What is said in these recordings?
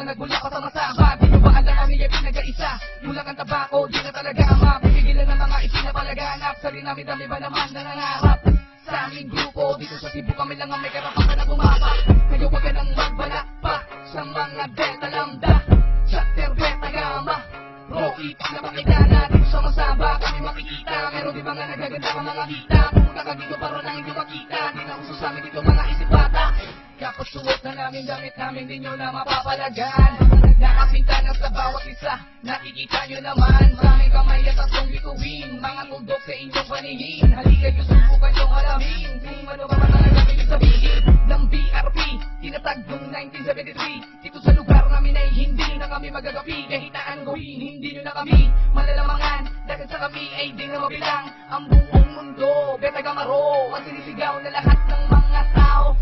nagbula pa sa masama. Di nyo ba alam kami ay pinag-aisa? Mula kang tabako, di na talaga mapipigilan ng mga isinapalaganap. Sa rin dami ba naman nangangarap? Sa aming grupo, dito sa Cebu kami lang ang may karapatan na bumapak. Kayo wag ka nang magbalak pa sa mga beta lambda, chapter beta gamma, Rocky, na makilala dito sa masaba. Kami makikita, meron di ba nga nagaganda ka mga kita? Pumunta ka dito para lang hindi makita. Di na uso sa amin dito mga isip bata. Kapag suot na namin gamit namin, di nyo na mapapalagan. Nakapinta na sa bawat isa, nakikita nyo naman. Sa aming kamay at tatlong bituin, mga tuldok sa inyong paningin. Halika nyo, subukan yung alamin kung ano ba talaga pinig sabihin ng BRP, tinatag noong 1973. Dito sa lugar namin ay hindi na kami magagapi. Kahitaan gawin, hindi nyo na kami malalamangan. Dahil sa kami ay di na mabilang ang buong mundo. Beta Gamaro, ang sinisigaw na lahat ng mga tao.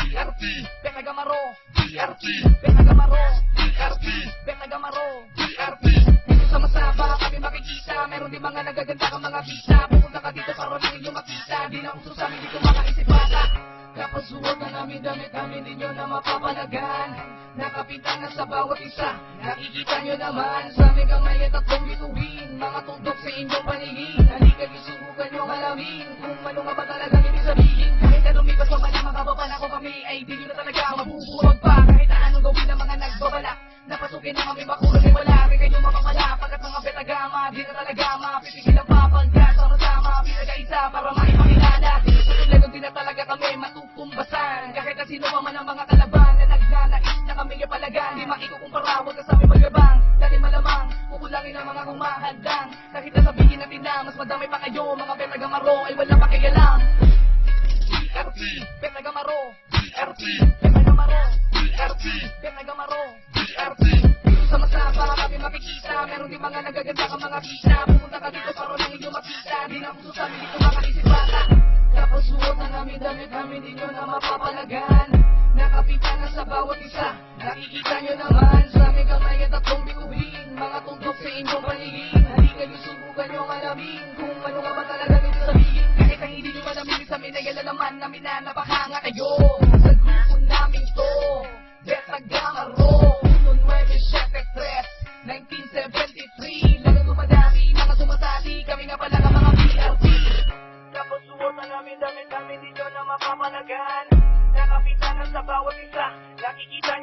BRP, Beta Gamaro, BRP, Beta Gamaro, BRP, Beta Gamaro, BRP. Dito sa masaba kami makikita, meron di mga nagaganda kang mga visa. Pupunta ka dito para lang inyong makita. Di na uso sa amin dito mga isip bata. Kapag suot na namin damit namin, di nyo na mapapalagan. Nakapinta na sa bawat isa, nakikita nyo naman. Sa aming kamay at tatlong bituin, mga tuldok sa inyong paningin. Halika nyo, subukan nyo alamin kung ano nga ba talagang ibig sabihin. Kahit na lumipas pa man ang mga babalak ko, kami ay di nyo na talaga mabubuwag pa. Kahit na anong gawin ng mga nagbabala, napasukin na kami makulong ay wala rin kayo mapapala. Pagkat mga beta gamma, di na talaga mapipigil ang papagkat. Sama-sama, pinag-aisa para maipakilala. Dito sa tulad, di na talaga kami matutumbasan. Kahit na sino man ang mga kalaban na nagnanais na kami ipalagan. Di maikukumpara, huwag ka sa amin maglabang. Dahil malamang, kukulangin ang mga humahadang. Kahit na sabihin natin na mas madami pa kayo, mga beta gamaro ay wala pa kayalam. BRP, Beta Gamaro, BRP, Beta Gamaro, BRP, Beta Gamaro, BRP. Dito sa masaba kami makikita, meron din mga nagaganda kang mga visa. Pumunta ka dito para lang inyong makita. Di na uso sa amin dito mga isip bata. Kapag suot na namin damit namin, di nyo na mapapalagan. Nakapita na sa bawat isa, nakikita nyo naman. Sa aming kamay at tatlong bituin, mga tuldok sa inyong paningin. Halika nyo, subukan nyo alamin kung ano nga ba talaga nito sabihin. Kahit ang hindi nyo malamin sa amin ay alalaman namin na napakanga kayo. Sa grupo namin to, Beta Gamaro, 1973, 1973. Lalo dumadami, mga sumasali, kami nga pala ang mga BRP. Kapag suot na namin damit namin, di nyo na mapapalagan. Nakapita na sa bawat isa, nakikita